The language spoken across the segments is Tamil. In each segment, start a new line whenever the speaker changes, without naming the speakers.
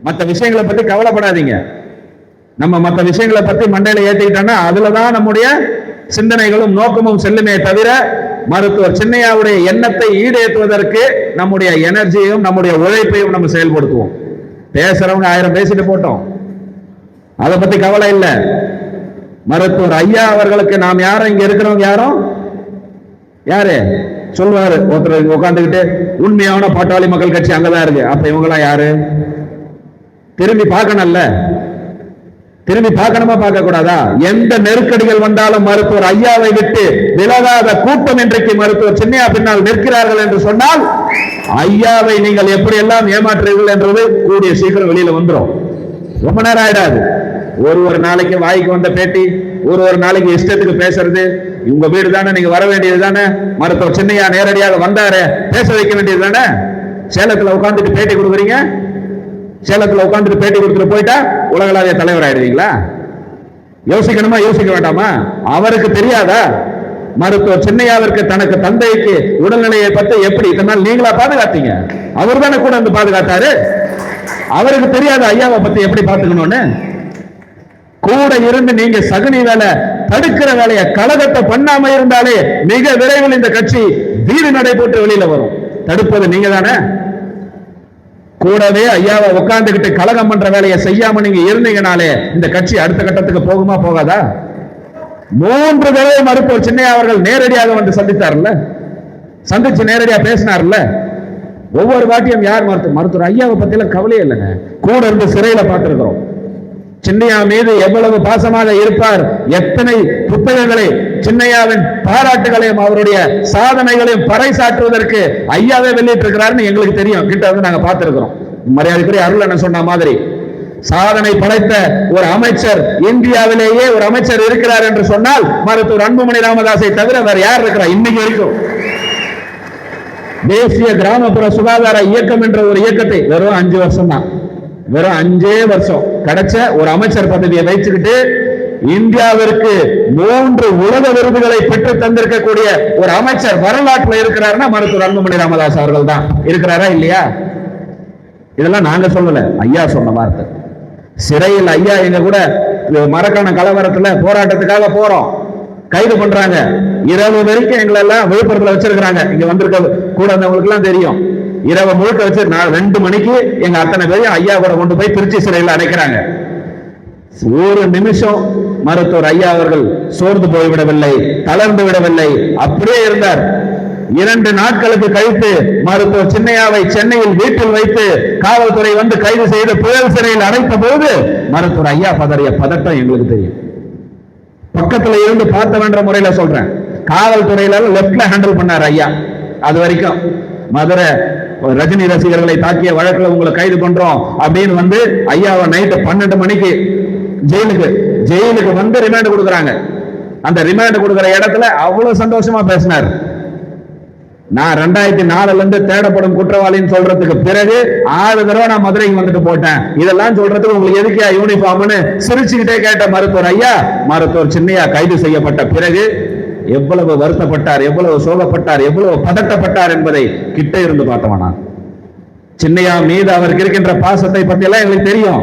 மற்ற விஷயங்களை பத்தி கவலைப்படாதீங்க. நம்ம மற்ற விஷயங்களை பத்தி மண்டையில ஏத்திக்கிட்டோம்னா அதுலதான் நம்முடைய சிந்தனைகளும் நோக்கமும் செல்லுமே தவிர மருத்துவர் சின்னையாவுடைய எண்ணத்தை ஈடேற்றுவதற்கு நம்முடைய எனர்ஜியையும் நம்முடைய உழைப்பையும் நம்ம செயல்படுத்துவோம். பேசுறவங்க 1000 பேசிட்டு போட்டோம், அதை பத்தி கவலை இல்லை. மருத்துவர் ஐயா அவர்களுக்கு நாம் யாரும் இங்க இருக்கிறவங்க யாரும் யாரு சொல்வாரு ஒருத்தர் உட்காந்துக்கிட்டு உண்மையான பாட்டாளி மக்கள் கட்சி அங்கதான் இருக்கு. அப்ப இவங்கெல்லாம் யாரு? திரும்பி பார்க்கணும்ல, திரும்பி பார்க்கணுமா பார்க்க கூடாதா? எந்த நெருக்கடிகள் வந்தாலும் மருத்துவர் ஐயாவை விட்டு விலகாத கூட்டம் இன்றைக்கு மருத்துவர் சின்னையா பின்னால் நிற்கிறார்கள் என்று சொன்னால் ஐயாவை நீங்கள் எப்படி எல்லாம் ஏமாற்றுவீர்கள் என்றது கூடிய சீக்கிரம் வெளியில வந்துடும். ரொம்ப நேரம் ஆயிடாது. ஒரு நாளைக்கு வாய்க்கு வந்த பேட்டி, ஒரு நாளைக்கு இஷ்டத்துக்கு பேசுறது. உங்க வீடு தானே, நீங்க வர வேண்டியது தானே. மருத்துவர் சின்னையா நேரடியாக வந்தாரு, பேச வைக்க வேண்டியது தானே. சேலத்துல உட்காந்துட்டு பேட்டி கொடுக்குறீங்க, சேலத்துல உட்காந்துட்டு பேட்டி கொடுத்துட்டு போயிட்டா உலகளாவிய தலைவர் ஆயிடுவீங்களா? யோசிக்கணுமா யோசிக்க வேண்டாமா? அவருக்கு தெரியாதா மருத்துவர் சின்னையாவிற்கு தனக்கு தந்தைக்கு உடல்நிலையை பத்தி எப்படி இதனால் நீங்களா பாதுகாத்தீங்க? அவர் தானே கூட வந்து பாதுகாத்தாரு. அவருக்கு தெரியாத ஐயாவை பத்தி எப்படி பாத்துக்கணும்னு? கூட இருந்து நீங்க சகுனி வேலை தடுக்கிற வேலையை கழகத்தை பண்ணாம இருந்தாலே மிக விரைவில் இந்த கட்சி வீடு நடைபெற்று வெளியில வரும். தடுப்பது நீங்க தானே. கூடவே ஐயாவை உட்கார்ந்துகிட்டு கழகம் பண்ற வேலையை செய்யாம நீங்க இருந்தீங்கனாலே இந்த கட்சி அடுத்த கட்டத்துக்கு போகுமா போகாதா? 3 தடவை மருத்துவர் சின்னையா அவர்கள் நேரடியாக வந்து சந்தித்தார்ல, சந்திச்சு நேரடியா பேசினார்ல. ஒவ்வொரு வாட்டியும் யார் மருத்துவர் ஐயாவை பத்தி எல்லாம் கவலையே இல்லைங்க. கூட இருந்து சிறையில பார்த்திருக்கிறோம். சின்னையா மீது எவ்வளவு பாசமாக இருப்பார், எத்தனை புத்தகங்களை சின்னையாவின் பாராட்டுகளையும் அவருடைய சாதனைகளையும் பறைசாற்றுவதற்கு ஐயாவே வெளியிட்டு இருக்கிறாருன்னு எங்களுக்கு தெரியும். கிட்ட வந்து நாங்க பார்த்திருக்கிறோம். மரியாதைக்குரிய அருள் என்ன சொன்ன மாதிரி சாதனை படைத்த ஒரு அமைச்சர் இந்தியாவிலேயே ஒரு அமைச்சர் இருக்கிறார் என்று சொன்னால் மருத்துவர் அன்புமணி ராமதாஸை தவிர வேற யார் இருக்கிறார்? இன்னைக்கு வரைக்கும் தேசிய கிராமப்புற சுகாதார இயக்கம் என்ற ஒரு இயக்கத்தை வெறும் 5 வருஷம் தான், வெறும் 5 வருஷம் கிடைச்ச ஒரு அமைச்சர் பதவியை வைச்சுக்கிட்டு இந்தியாவிற்கு 3 உலக விருதுகளை பெற்று தந்திருக்கக்கூடிய ஒரு அமைச்சர் வரலாற்றில் இருக்கிறாருன்னா மருத்துவர் அன்புமணி ராமதாஸ் அவர்கள் தான். இருக்கிறாரா இல்லையா? இதெல்லாம் நாங்க சொல்லல, ஐயா சொன்ன வார்த்தை. சிறையில் ஐயா எங்க கூட மரக்கான கலவரத்துல போராட்டத்துக்காக போறோம், கைது பண்றாங்க. இரவு வரைக்கும் எங்களை எல்லாம் விழுப்புரத்துல வச்சிருக்கிறாங்க. இங்க வந்திருக்க கூட வந்தவங்களுக்கு எல்லாம் தெரியும். இரவு முழுக்க வச்சு 2 மணிக்கு எங்க அத்தனை பேரையும் ஐயா கூட கொண்டு போய் திருச்சி சிறையில் அடைக்கிறாங்க. ஒரு நிமிஷம் மருத்துவர் ஐயா அவர்கள் சோர்ந்து போய்விடவில்லை, தளர்ந்து விடவில்லை, அப்படியே இருந்தார். 2 நாட்களுக்கு கழித்து மருத்துவர் சின்னையாவை சென்னையில் வீட்டில் வைத்து காவல்துறை வந்து கைது செய்து புயல் சிறையில் அடைத்த போது மருத்துவர் ஐயா பதறிய பதட்டம் எங்களுக்கு தெரியும். பக்கத்துல இருந்து பார்த்தவன்ற முறையில சொல்றேன். காவல்துறையில லெப்ட்ல ஹேண்டில் பண்ணார் ஐயா. அது வரைக்கும் மதுரை ரஜினி ரசிகர்களை தாக்கிய வழக்குல உங்களை கைது பண்றோம் அப்படின்னு வந்து ஐயாவை நைட்டு 12 மணிக்கு ஜெயிலுக்கு வந்து ரிமாண்ட் கொடுக்குறாங்க. அந்த ரிமாண்ட் கொடுக்கிற இடத்துல அவ்வளவு சந்தோஷமா பேசினார். நான் 2004 இருந்து தேடப்படும் குற்றவாளின்னு சொல்றதுக்கு பிறகு 6 தடவை நான் மதுரைக்கு வந்துட்டு போட்டேன். இதெல்லாம் சொல்றதுக்கு உங்களுக்கு எதுக்கியா யூனிஃபார்ம்னு சிரிச்சுக்கிட்டே கேட்ட மருத்துவர் ஐயா, மருத்துவர் சின்னையா கைது செய்யப்பட்ட பிறகு எவ்வளவு வருத்தப்பட்டார், எவ்வளவு சோகப்பட்டார், எவ்வளவு பதட்டப்பட்டார் என்பதை கிட்ட இருந்து பார்த்தவனா. சின்னையா மீது அவருக்கு இருக்கின்ற பாசத்தை பத்தி எல்லாம் எங்களுக்கு தெரியும்.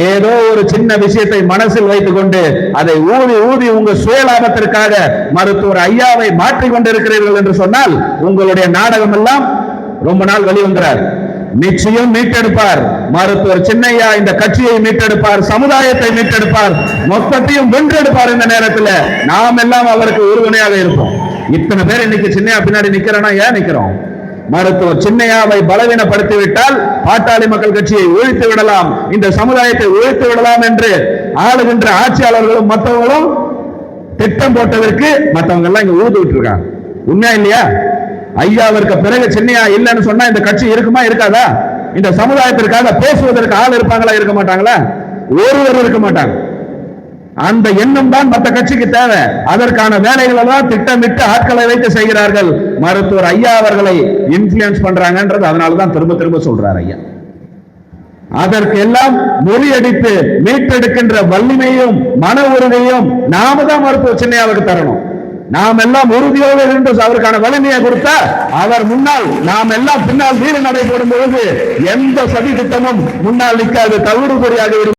ஏதோ ஒரு சின்ன விஷயத்தை மனசில் வைத்துக் கொண்டு அதை ஊதி உங்க சுயலாபத்திற்காக மருத்துவர் ஐயாவை மாற்றிக் கொண்டிருக்கிறீர்கள் என்று சொன்னால் உங்களுடைய நாடகம் எல்லாம் ரொம்ப நாள் வெளிவந்தார். நிச்சயம் மீட்டெடுப்பார் மருத்துவர் சின்னையா. இந்த கட்சியை மீட்டெடுப்பார், சமுதாயத்தை மீட்டெடுப்பார், மொத்தத்தையும் வென்றெடுப்பார். இந்த நேரத்தில் நாம் எல்லாம் அவருக்கு உறுதுணையாக இருப்போம். இத்தனை பேர் இன்னைக்கு சின்னையா பின்னாடி நிக்கிறோம்னா ஏன் நிக்கிறோம்? மருத்துவர் சின்னையாவை பலவீனப்படுத்திவிட்டால் பாட்டாளி மக்கள் கட்சியை ஒழித்து விடலாம், இந்த சமுதாயத்தை ஒழித்து விடலாம் என்று ஆளுகின்ற ஆட்சியாளர்களும் மற்றவங்களும் திட்டம் போட்டதற்கு மற்றவங்க எல்லாம் இங்க ஊது விட்டு இருக்காங்க. உண்மையா இல்லையா? ஐயாவிற்கு பிறகு சின்னையா இல்லைன்னு சொன்னா இந்த கட்சி இருக்குமா இருக்காதா? இந்த சமுதாயத்திற்காக பேசுவதற்கு ஆள் இருப்பாங்களா இருக்க மாட்டாங்களா? ஒருவர் இருக்க மாட்டாங்க. அந்த எண்ணம் தான் மற்ற கட்சிக்கு தேவை. அதற்கான வேலைகள் எல்லாம் திட்டமிட்டு ஆட்களை வைத்து செய்கிறார்கள். மருத்துவர் ஐயா அவர்களை இன்ஃப்ளூயன்ஸ் பண்றாங்கன்றது அதனாலதான் திரும்ப திரும்ப சொல்றார் ஐயா. அதற்கு எல்லாம் முறியடித்து மீட்டெடுக்கின்ற வலிமையும் மன உறுதியும் நாம தான் மருத்துவர் சின்னையாவுக்கு தரணும். நாம் எல்லாம் உறுதியோடு இருந்து அவருக்கான வலிமையை கொடுத்தா அவர் முன்னால் நாம் எல்லாம் பின்னால் வீர நடை போடும் பொழுது எந்த சதி திட்டமும் முன்னால் நிற்காது, தவிடுபடியாக